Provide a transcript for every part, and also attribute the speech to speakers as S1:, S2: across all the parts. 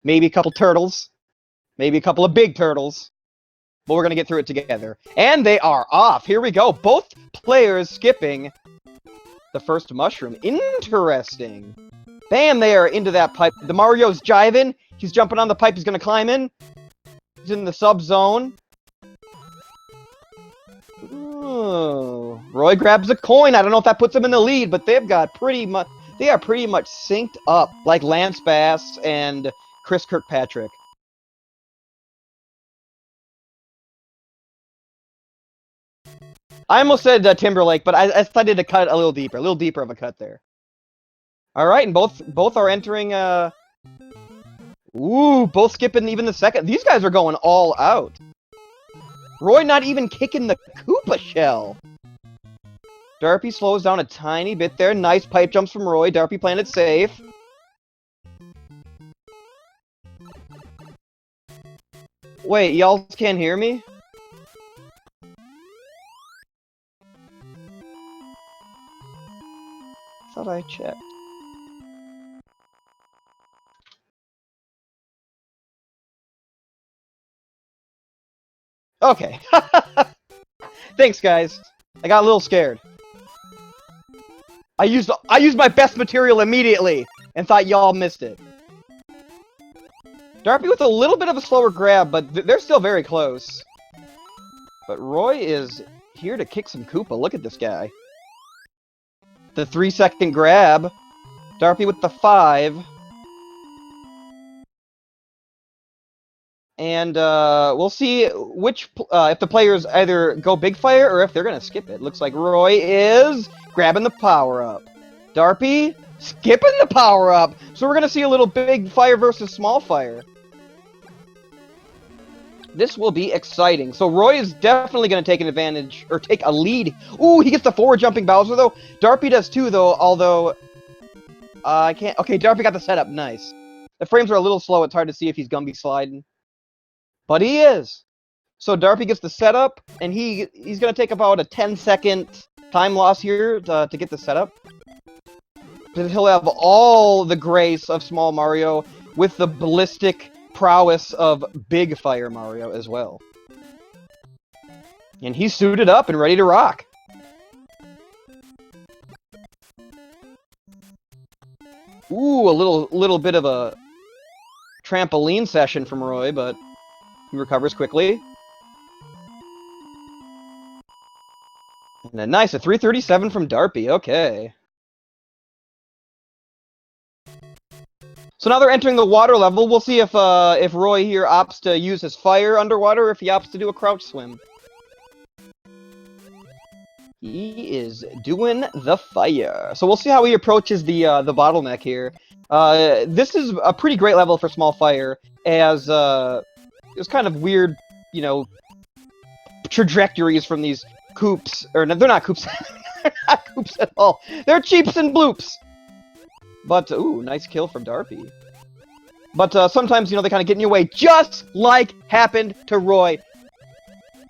S1: maybe a couple turtles, maybe a couple of big turtles. But we're going to get through it together. And they are off. Here we go. Both players skipping the first mushroom. Interesting. Bam, they are into that pipe. The Mario's jiving. He's jumping on the pipe. He's going to climb in. He's in the sub-zone. Ooh. Roy grabs a coin. I don't know if that puts him in the lead, but they've got pretty much... They are pretty much synced up, like Lance Bass and Chris Kirkpatrick. I almost said Timberlake, but I decided to cut a little deeper of a cut there. All right, and both are entering. Ooh, both skipping even the second. These guys are going all out. Roy not even kicking the Koopa shell. Darpey slows down a tiny bit there. Nice pipe jumps from Roy. Darpey playing it safe. Wait, y'all can't hear me? Thought I checked. Okay. Thanks, guys. I got a little scared. I used my best material immediately and thought y'all missed it. Darpey with a little bit of a slower grab, but they're still very close. But Roy is here to kick some Koopa. Look at this guy. The 3-second grab. Darpey with the 5. And we'll see which if the players either go big fire or if they're gonna skip it. Looks like Roy is grabbing the power up. Darpey skipping the power up. So we're gonna see a little big fire versus small fire. This will be exciting. So Roy is definitely gonna take an advantage or take a lead. Ooh, he gets the forward jumping Bowser though. Darpey does too though. Although I can't. Okay, Darpey got the setup. Nice. The frames are a little slow. It's hard to see if he's gonna be sliding. But he is. So Darpey gets the setup, and he's going to take about a 10-second time loss here to get the setup. But he'll have all the grace of Small Mario with the ballistic prowess of Big Fire Mario as well. And he's suited up and ready to rock. Ooh, a little bit of a trampoline session from Roy, but... he recovers quickly. And then nice, a 337 from Darpey. Okay. So now they're entering the water level. We'll see if Roy here opts to use his fire underwater or if he opts to do a crouch swim. He is doing the fire. So we'll see how he approaches the bottleneck here. This is a pretty great level for small fire, as it's kind of weird, you know, trajectories from these Koops. Or no, they're not Koops. They're not Koops at all. They're Cheeps and Bloops. But, ooh, nice kill from Darpey. But sometimes, you know, they kind of get in your way, just like happened to Roy.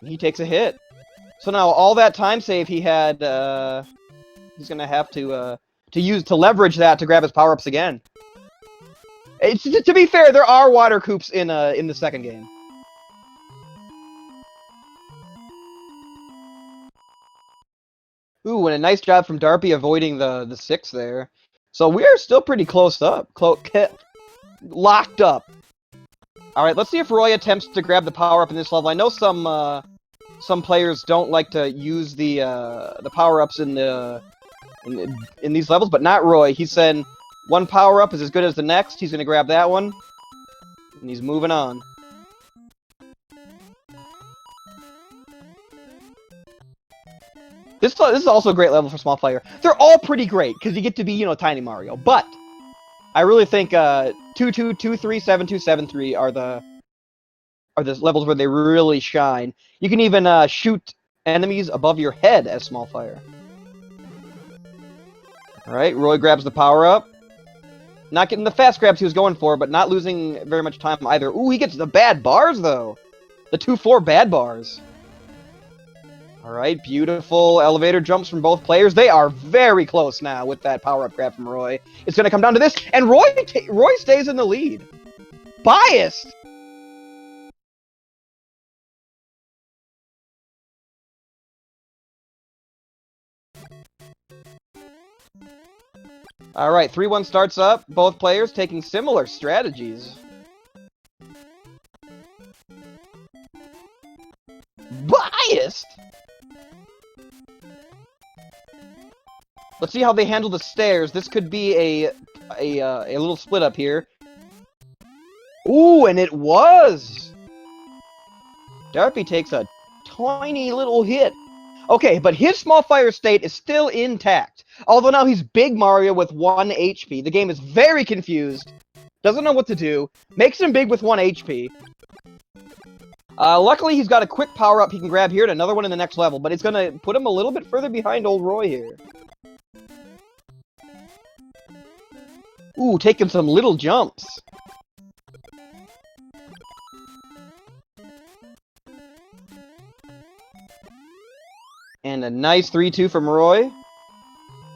S1: And he takes a hit. So now, all that time save he had, he's going to have to leverage that to grab his power-ups again. To be fair, there are water Koops in the second game. Ooh, and a nice job from Darpey avoiding the 6 there. So we are still pretty close up. Locked up. Alright, let's see if Roy attempts to grab the power-up in this level. I know some players don't like to use the power-ups in these levels, but not Roy. He said one power-up is as good as the next. He's going to grab that one. And he's moving on. This is also a great level for small fire. They're all pretty great, because you get to be, you know, Tiny Mario. But I really think 2-2, 2-3, 7-2, 7-3 are the levels where they really shine. You can even shoot enemies above your head as small fire. Alright, Roy grabs the power-up. Not getting the fast grabs he was going for, but not losing very much time either. Ooh, he gets the bad bars, though. The 2-4 bad bars. Alright, beautiful elevator jumps from both players. They are very close now with that power-up grab from Roy. It's going to come down to this, and Roy stays in the lead. biased! Alright, 3-1 starts up. Both players taking similar strategies. Biased! Let's see how they handle the stairs. This could be a little split up here. Ooh, and it was! Darpey takes a tiny little hit. Okay, but his small fire state is still intact. Although now he's Big Mario with 1 HP. The game is very confused. Doesn't know what to do. Makes him big with 1 HP. Luckily, he's got a quick power-up he can grab here and another one in the next level. But it's going to put him a little bit further behind old Roy here. Ooh, taking some little jumps. And a nice 3-2 from Roy.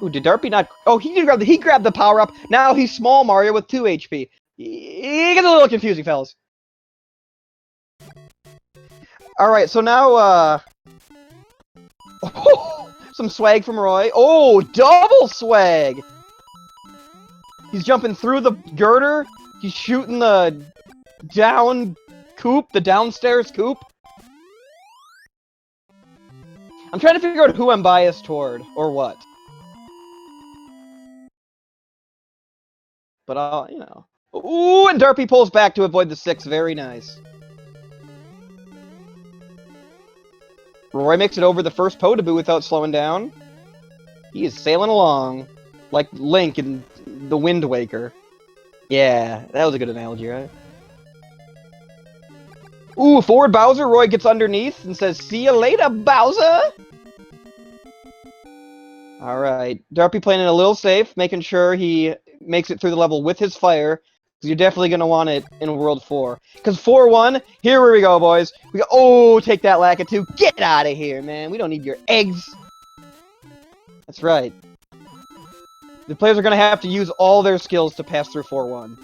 S1: Ooh, did Darpey not... Oh, he grabbed the power-up. Now he's Small Mario with 2 HP. It gets a little confusing, fellas. Alright, so now, Oh, some swag from Roy. Oh, double swag! He's jumping through the girder. He's shooting the downstairs coop. I'm trying to figure out who I'm biased toward, or what. But I'll, you know. Ooh, and Darpey pulls back to avoid the 6. Very nice. Roy makes it over the first Podoboo without slowing down. He is sailing along like Link in the Wind Waker. Yeah, that was a good analogy, right? Ooh, forward Bowser. Roy gets underneath and says, "See you later, Bowser!" Alright. Darpey playing it a little safe, making sure he makes it through the level with his fire. Because you're definitely going to want it in World 4. Because 4-1, here we go, boys. We go, oh, take that, Lakitu. Get out of here, man. We don't need your eggs. That's right. The players are going to have to use all their skills to pass through 4-1.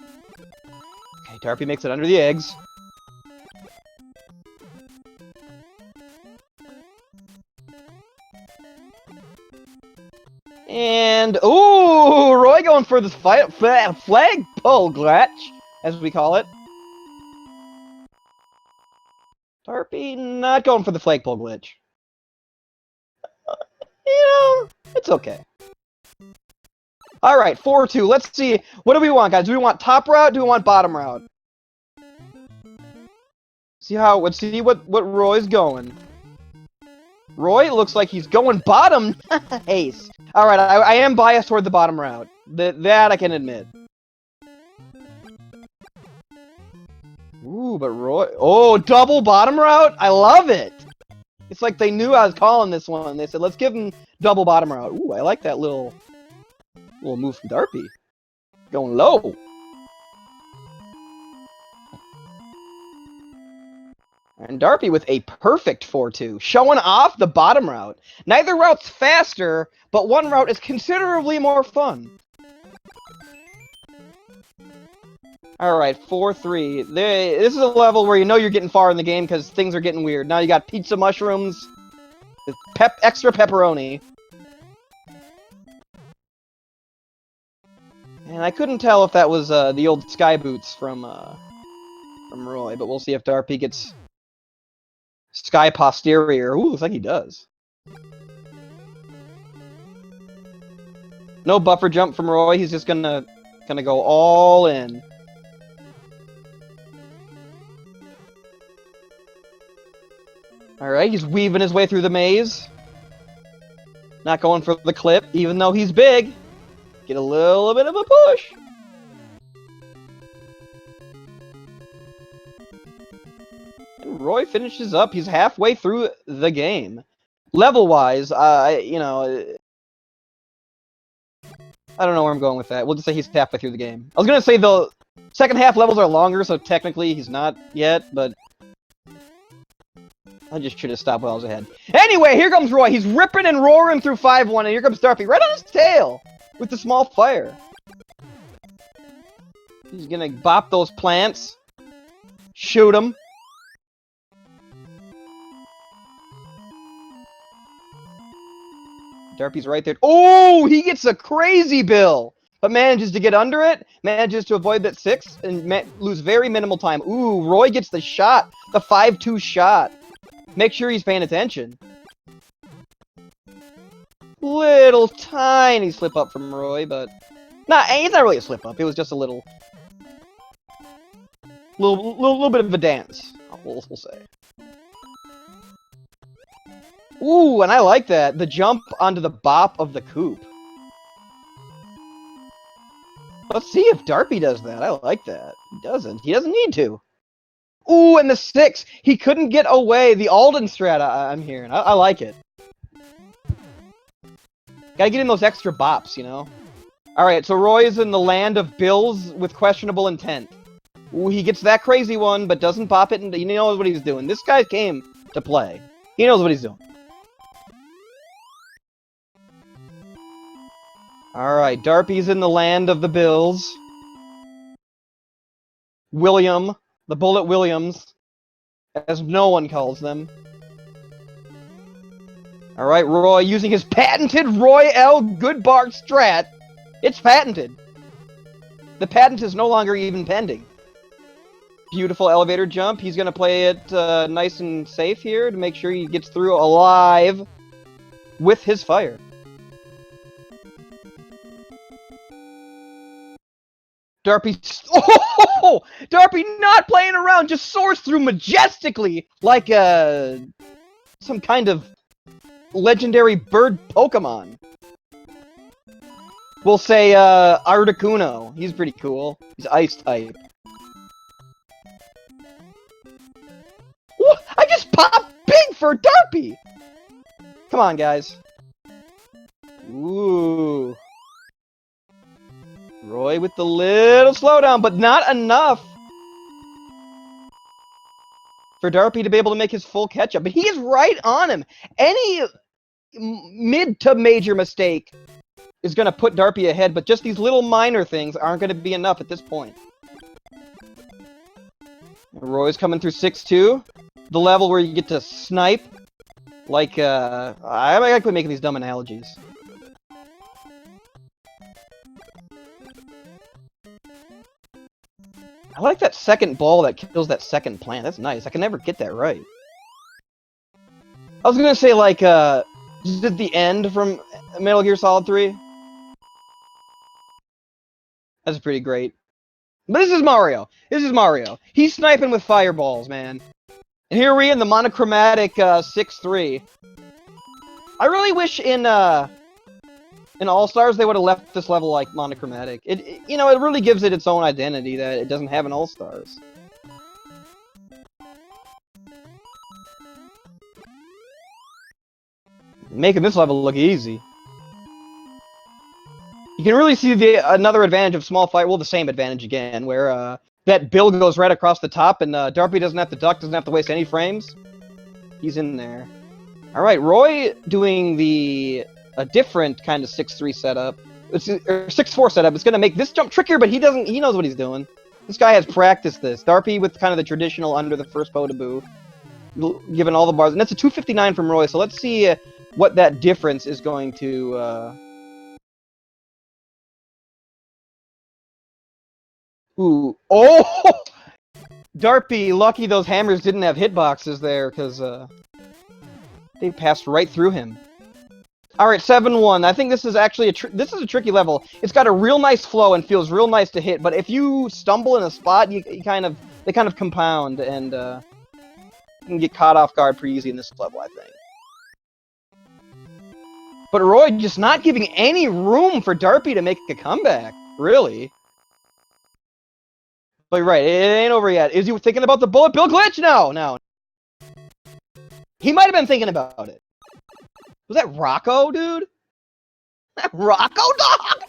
S1: Okay, Darpey makes it under the eggs. And, ooh, Roy going for the flagpole glitch, as we call it. Darpey not going for the flagpole glitch. You know, it's okay. Alright, 4-2. Let's see. What do we want, guys? Do we want top route? Do we want bottom route? Let's see what Roy's going. Roy looks like he's going bottom. Ace. Alright, I am biased toward the bottom route. That I can admit. Ooh, but Roy... Oh, double bottom route? I love it! It's like they knew I was calling this one. They said, let's give him double bottom route. Ooh, I like that little move from Darpey. Going low. And Darpey with a perfect 4-2, showing off the bottom route. Neither route's faster, but one route is considerably more fun. Alright, 4-3. This is a level where you know you're getting far in the game because things are getting weird. Now you got pizza mushrooms, with extra pepperoni. And I couldn't tell if that was the old sky boots from Roy, but we'll see if Darpey gets sky posterior. Ooh, looks like he does. No buffer jump from Roy. He's just gonna go all in. Alright, he's weaving his way through the maze. Not going for the clip, even though he's big. Get a little bit of a push. And Roy finishes up. He's halfway through the game. Level-wise, you know... I don't know where I'm going with that. We'll just say he's halfway through the game. I was gonna say the second half levels are longer, so technically he's not yet, but... I just should have stopped while I was ahead. Anyway, here comes Roy. He's ripping and roaring through 5-1, and here comes Darpey right on his tail with the small fire. He's gonna bop those plants. Shoot him. Darpey's right there. Oh, he gets a crazy bill, but manages to get under it, manages to avoid that 6, and lose very minimal time. Ooh, Roy gets the shot, the 5-2 shot. Make sure he's paying attention. Little tiny slip up from Roy, but it's not really a slip up. It was just a little bit of a dance. We'll say. Ooh, and I like that. The jump onto the bop of the coop. Let's see if Darpey does that. I like that. He doesn't. He doesn't need to. Ooh, and the 6. He couldn't get away. The Alden strat I'm hearing. I like it. Gotta get in those extra bops, you know? Alright, so Roy is in the land of bills with questionable intent. Ooh, he gets that crazy one, but doesn't bop it, and he knows what he's doing. This guy came to play. He knows what he's doing. Alright, Darpey's in the land of the bills. William, the Bullet Williams, as no one calls them. Alright, Roy using his patented RoyLT Good Bar strat. It's patented. The patent is no longer even pending. Beautiful elevator jump. He's going to play it nice and safe here to make sure he gets through alive with his fire. Darpey not playing around, just soars through majestically like some kind of legendary bird Pokemon. We'll say Articuno. He's pretty cool. He's ice type. Ooh, I just popped big for Darpey! Come on, guys. Ooh. Roy with the little slowdown, but not enough for Darpey to be able to make his full catch-up. But he is right on him. Any mid to major mistake is going to put Darpey ahead, but just these little minor things aren't going to be enough at this point. Roy's coming through 6-2. The level where you get to snipe. Like, I might quit making these dumb analogies. I like that second ball that kills that second plant. That's nice. I can never get that right. I was gonna say, like, just at the end from Metal Gear Solid 3. That's pretty great. But this is Mario. This is Mario. He's sniping with fireballs, man. And here we in the monochromatic 6-3. I really wish in All-Stars they would have left this level like monochromatic. It really gives it its own identity that it doesn't have in All-Stars. Making this level look easy. You can really see another advantage of small fight. Well, the same advantage again, where that bill goes right across the top, and Darpey doesn't have to duck, doesn't have to waste any frames. He's in there. All right, Roy doing a different kind of 6-3 setup. It's or 6-4 setup. It's gonna make this jump trickier, but he knows what he's doing. This guy has practiced this. Darpey with kind of the traditional under the first Potaboo, given all the bars, and that's a 259 from Roy. So let's see what that difference is going to. Ooh. Oh! Darpey, lucky those hammers didn't have hitboxes there, because they passed right through him. Alright, 7-1. I think this is actually this is a tricky level. It's got a real nice flow and feels real nice to hit, but if you stumble in a spot, they kind of compound, and you can get caught off guard pretty easy in this level, I think. But Roy just not giving any room for Darpey to make a comeback, really. But right, it ain't over yet. Is he thinking about the bullet bill glitch? No. He might have been thinking about it. Was that Rocco, dude? That Rocco dog?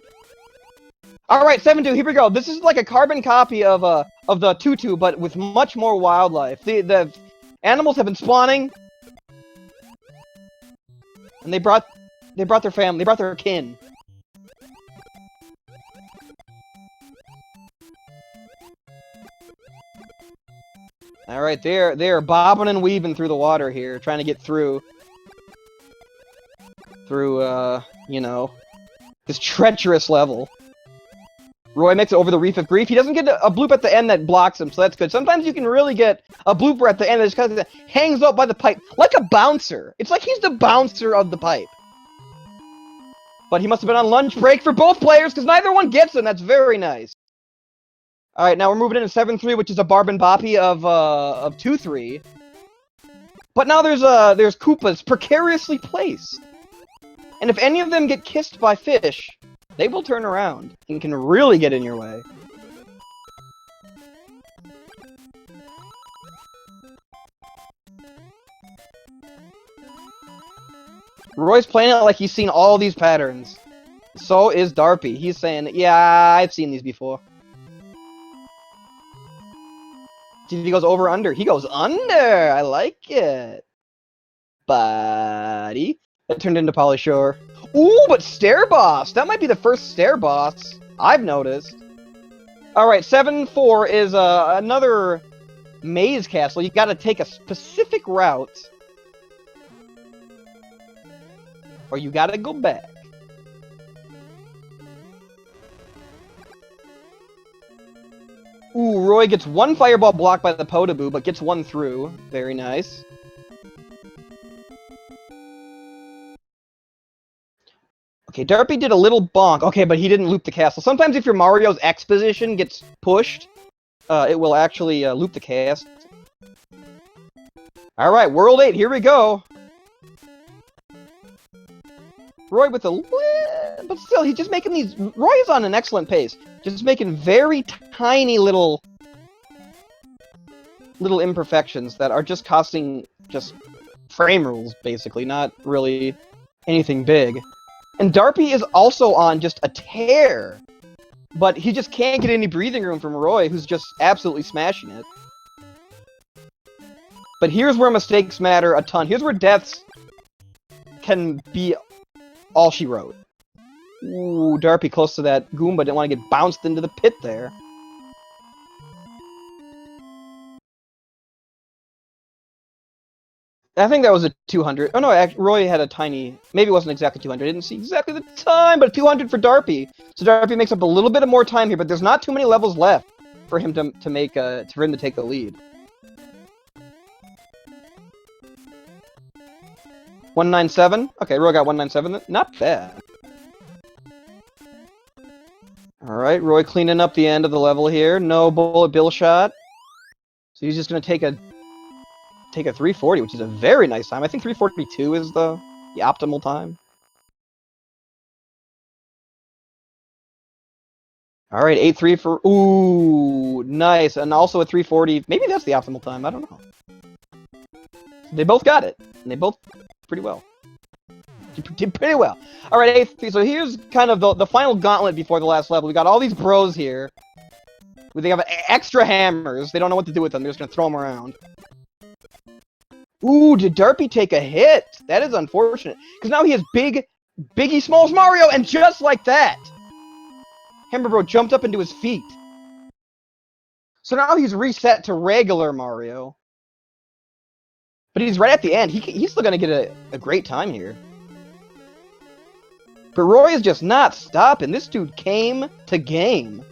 S1: Alright, 7-2, here we go. This is like a carbon copy of the 2-2, but with much more wildlife. The animals have been spawning. And they brought their family, they brought their kin. Alright, they're bobbing and weaving through the water here, trying to get through, you know, this treacherous level. Roy makes it over the Reef of Grief. He doesn't get a bloop at the end that blocks him, so that's good. Sometimes you can really get a blooper at the end that just kind of hangs up by the pipe, like a bouncer. It's like he's the bouncer of the pipe. But he must have been on lunch break for both players, because neither one gets him. That's very nice. Alright, now we're moving into 7-3, which is a Barb and Boppy of 2-3. But now there's Koopas precariously placed. And if any of them get kissed by fish, they will turn around and can really get in your way. Roy's playing it like he's seen all these patterns. So is Darpey. He's saying, yeah, I've seen these before. See if he goes over or under. He goes under! I like it. Buddy. That turned into Polyshore. Ooh, but Stair Boss! That might be the first Stair Boss I've noticed. Alright, 7-4 is another maze castle. You gotta take a specific route. Or you gotta go back. Ooh, Roy gets one fireball blocked by the Podoboo, but gets one through. Very nice. Okay, Darpey did a little bonk. Okay, but he didn't loop the castle. Sometimes if your Mario's X position gets pushed, it will actually loop the cast. Alright, World 8, here we go. Roy with a but still, he's just making these... Roy is on an excellent pace. Just making very tiny little imperfections that are just costing just frame rules, basically, not really anything big. And Darpey is also on just a tear, but he just can't get any breathing room from Roy, who's just absolutely smashing it. But here's where mistakes matter a ton. Here's where deaths can be all she wrote. Ooh, Darpey close to that Goomba, didn't want to get bounced into the pit there. I think that was a 200. Oh no, Roy had a tiny... Maybe it wasn't exactly 200. I didn't see exactly the time, but 200 for Darpey. So Darpey makes up a little bit of more time here, but there's not too many levels left for him to take the lead. 197. Okay, Roy got 197. Not bad. Alright, Roy cleaning up the end of the level here. No bullet bill shot. So he's just gonna take a 340, which is a very nice time. I think 342 is the optimal time. Alright, 8-3 for... Ooh, nice. And also a 340. Maybe that's the optimal time. I don't know. They both got it. And they both pretty well. Did pretty well. Alright, 8-3. So here's kind of the final gauntlet before the last level. We got all these bros here. They have extra hammers. They don't know what to do with them. They're just going to throw them around. Ooh, did Darpey take a hit? That is unfortunate. Because now he has Biggie Smalls Mario, and just like that, Hammer Bro jumped up into his feet. So now he's reset to regular Mario. But he's right at the end. He's still going to get a great time here. But Roy is just not stopping. This dude came to game.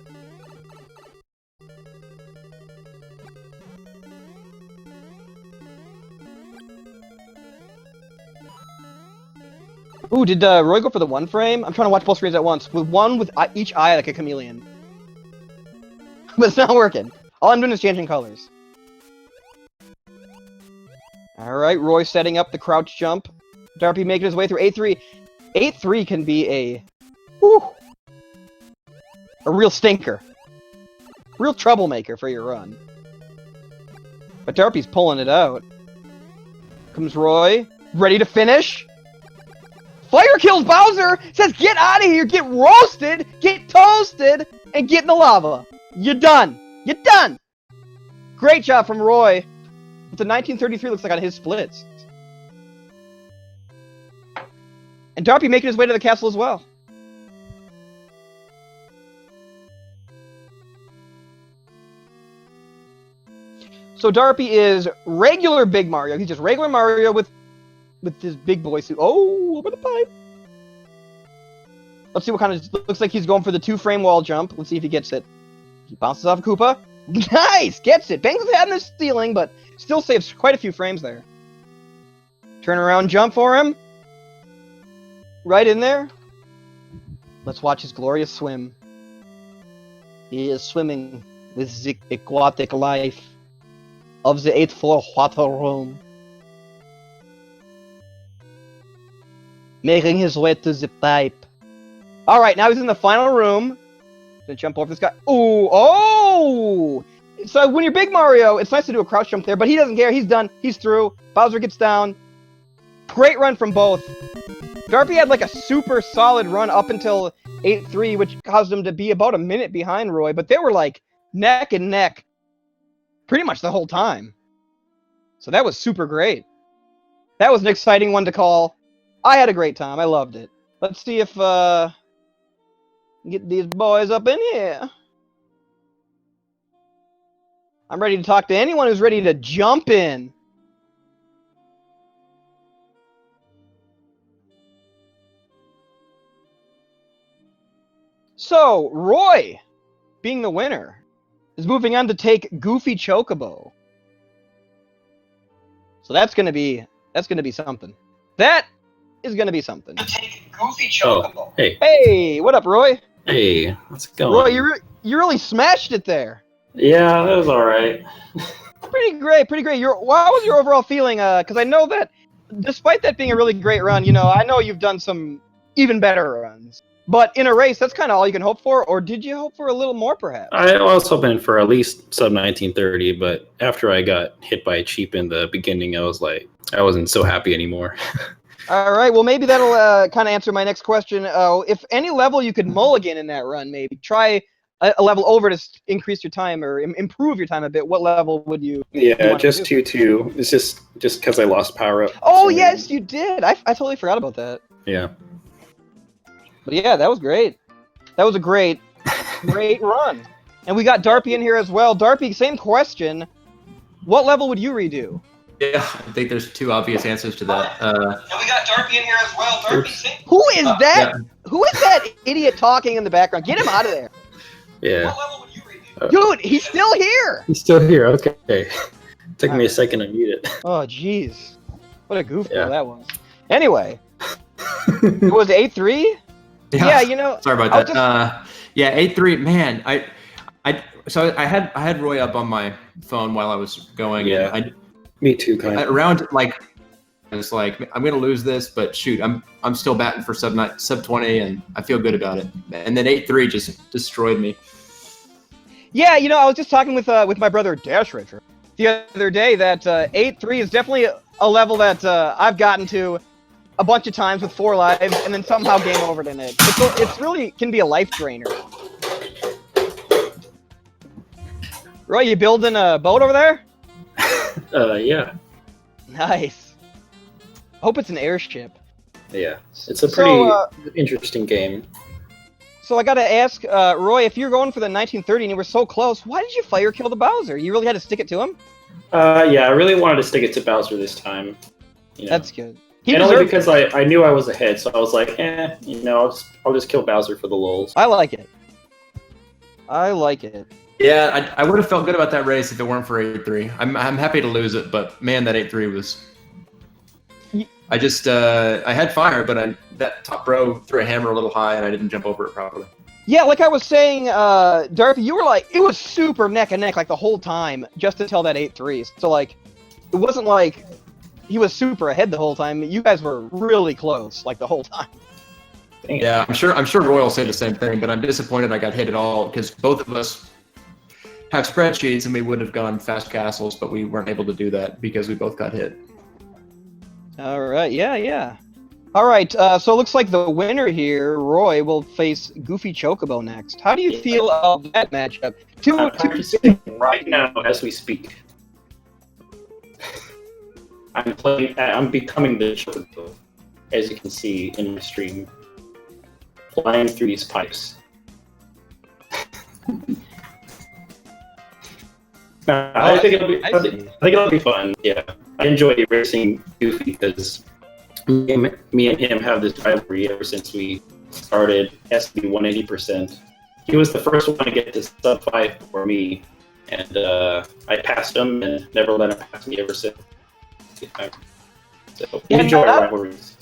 S1: Ooh, did Roy go for the one frame? I'm trying to watch both screens at once. With each eye like a chameleon. But it's not working. All I'm doing is changing colors. Alright, Roy setting up the crouch jump. Darpey making his way through 8-3. 8-3 can be a real stinker. Real troublemaker for your run. But Darpey's pulling it out. Comes Roy. Ready to finish? Fire kills Bowser! Says get out of here! Get roasted! Get toasted! And get in the lava! You're done! You're done! Great job from Roy. With the 1933 looks like on his splits. And Darpey making his way to the castle as well. So Darpey is regular Big Mario. He's just regular Mario with his big boy suit. Oh, over the pipe. Let's see what kind of... Looks like he's going for the 2-frame wall jump. Let's see if he gets it. He bounces off Koopa. Nice! Gets it. Bangs his head in the ceiling, but still saves quite a few frames there. Turn around jump for him. Right in there. Let's watch his glorious swim. He is swimming with the aquatic life of the 8th floor water room. Making his way to the pipe. Alright, now he's in the final room. Gonna jump over this guy. Ooh, oh! So when you're Big Mario, it's nice to do a crouch jump there, but he doesn't care. He's done. He's through. Bowser gets down. Great run from both. Darpey had like a super solid run up until 8-3, which caused him to be about a minute behind Roy, but they were like neck and neck pretty much the whole time. So that was super great. That was an exciting one to call. I had a great time. I loved it. Let's see if get these boys up in here. I'm ready to talk to anyone who's ready to jump in. So, Roy, being the winner, is moving on to take Goofy Chocobo. So that's gonna be something. That is gonna be something. Take Goofy Chocobo.
S2: Oh, hey.
S1: Hey, what up, Roy?
S2: Hey, how's it going?
S1: Roy, you really smashed it there.
S2: Yeah, that was alright.
S1: Pretty great, pretty great. What was your overall feeling? Because I know that, despite that being a really great run, you know, I know you've done some even better runs. But in a race, that's kind of all you can hope for, or did you hope for a little more, perhaps?
S2: I was hoping for at least sub 1930, but after I got hit by a cheap in the beginning, I was like, I wasn't so happy anymore.
S1: All right, well, maybe that'll kind of answer my next question. If any level you could mulligan in that run, maybe try a level over to increase your time or improve your time a bit, what level would you?
S2: Yeah, just 2-2. It's just because I lost power up.
S1: Oh, so yes, you did. I totally forgot about that.
S2: Yeah.
S1: But yeah, that was great. That was a great run. And we got Darpey in here as well. Darpey, same question. What level would you redo?
S3: Yeah, I think there's two obvious answers to that.
S1: And we got Darpey in here as well. Darpey, who is that? Yeah. Who is that idiot talking in the background? Get him out of there.
S2: Yeah.
S1: What level would you redo? Dude, he's still here.
S2: He's still here. Okay. Took me a second to mute it.
S1: Oh, jeez. What a goofball that was. Anyway. It was 8-3? Yeah, you know.
S3: Sorry about that. Yeah, 8-3. Man, so I had Roy up on my phone while I was going.
S2: Yeah.
S3: And
S2: me too, kind of.
S3: Around like, it's like I'm gonna lose this, but shoot, I'm still batting for sub 20, and I feel good about it. And then 8-3 just destroyed me.
S1: Yeah, you know, I was just talking with my brother Dash Ranger the other day that 8-3 is definitely a level that I've gotten to a bunch of times with 4 lives, and then somehow game overed in it. It's really can be a life drainer. Roy, you building a boat over there?
S2: Yeah.
S1: Nice. Hope it's an airship.
S2: Yeah, it's a pretty interesting game.
S1: So I gotta ask, Roy, if you're going for the 1930 and you were so close, why did you fire kill the Bowser? You really had to stick it to him?
S2: Yeah, I really wanted to stick it to Bowser this time. You know.
S1: That's good.
S2: And only because I knew I was ahead, so I was like, you know, I'll just kill Bowser for the lulz.
S1: I like it. I like it.
S3: Yeah, I would have felt good about that race if it weren't for 8-3. I'm happy to lose it, but man, that 8-3 was... I just, I had fire, but that top row threw a hammer a little high, and I didn't jump over it properly.
S1: Yeah, like I was saying, Darpey, you were like, it was super neck and neck, like the whole time, just until that 8-3. So, like, it wasn't like he was super ahead the whole time. You guys were really close, like, the whole time.
S3: Yeah, I'm sure Roy will say the same thing, but I'm disappointed I got hit at all, because both of us have spreadsheets, and we would have gone fast castles, but we weren't able to do that because we both got hit.
S1: All right, yeah. All right, so it looks like the winner here, Roy, will face Goofy Chocobo next. How do you feel about that matchup?
S2: I'm practicing right now as we speak. I'm becoming the Chocobo, as you can see in the stream, flying through these pipes. I think it'll be.
S1: I
S2: I think it'll be fun. Yeah, I enjoy racing Goofy because me and him have this rivalry ever since we started SB 180%. He was the first one to get to sub 5 for me, and I passed him and never let him pass me ever since. So we enjoy our rivalries.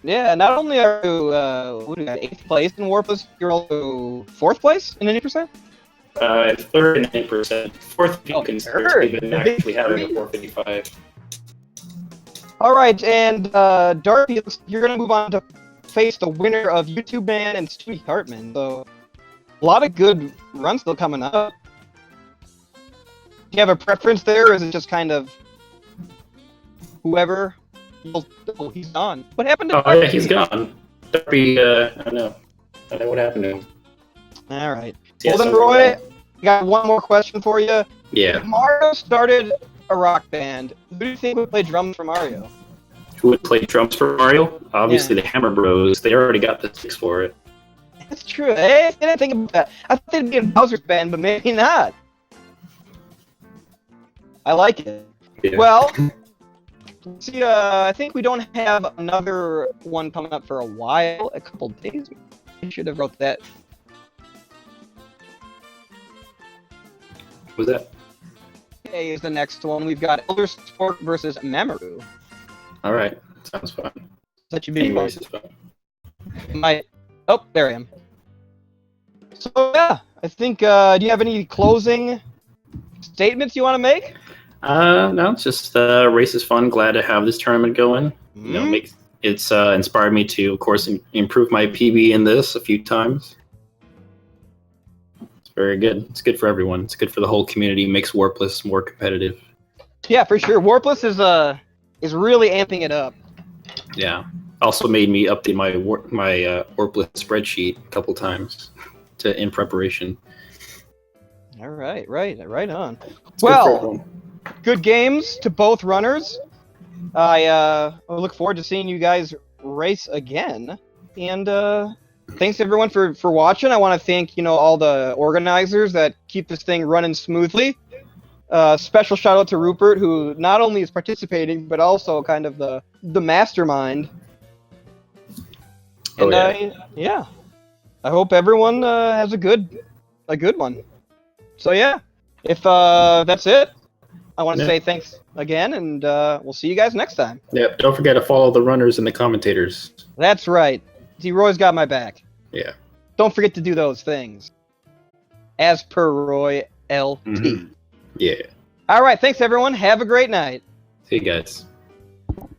S1: Yeah, not only are you, what do you got, 8th place in Warpless, you're also 4th place in 80%?
S2: Third and 8%. Fourth, if you consider Steven actually having a 455.
S1: All right, and Darpey, you're gonna move on to face the winner of YouTube Man and Stewie Hartman. So a lot of good runs still coming up. Do you have a preference there, or is it just kind of whoever? Oh, he's gone. What happened to Darpey?
S2: Yeah, he's gone. Darpey, I don't know. I don't know what happened to him.
S1: All right. Well then, Roy, I got one more question for you.
S2: Yeah.
S1: If Mario started a rock band, who do you think would play drums for Mario?
S2: Who would play drums for Mario? Obviously, the Hammer Bros. They already got the sticks for it.
S1: That's true. Hey, I didn't think about that. I thought they'd be in Bowser's band, but maybe not. I like it.
S2: Yeah.
S1: Well, see, I think we don't have another one coming up for a while. A couple days. I should have wrote that.
S2: What was that?
S1: Today is the next one. We've got Elder Sport versus Mamoru.
S2: All right. Sounds fun.
S1: That should be fun.
S2: Anyways, it's fun.
S1: Oh, there I am. So yeah, I think. Do you have any closing statements you want to make?
S2: No, it's just race is fun. Glad to have this tournament going. You know, it's inspired me to, of course, improve my PB in this a few times. It's very good. It's good for everyone. It's good for the whole community. Makes Warpless more competitive.
S1: Yeah, for sure. Warpless is really amping it up.
S2: Yeah. Also made me update my Warpless spreadsheet a couple times in preparation.
S1: All right, right on.
S2: It's
S1: Well, good games to both runners. I look forward to seeing you guys race again. And thanks everyone for watching. I want to thank all the organizers that keep this thing running smoothly. Special shout out to Rupert, who not only is participating but also kind of the mastermind. And I hope everyone has a good one. So yeah, if that's it, I want to say thanks again, and we'll see you guys next time.
S2: Yeah, don't forget to follow the runners and the commentators.
S1: That's right. See, Roy's got my back.
S2: Yeah.
S1: Don't forget to do those things. As per RoyLT.
S2: Mm-hmm. Yeah.
S1: All right, thanks everyone. Have a great night.
S2: See you guys.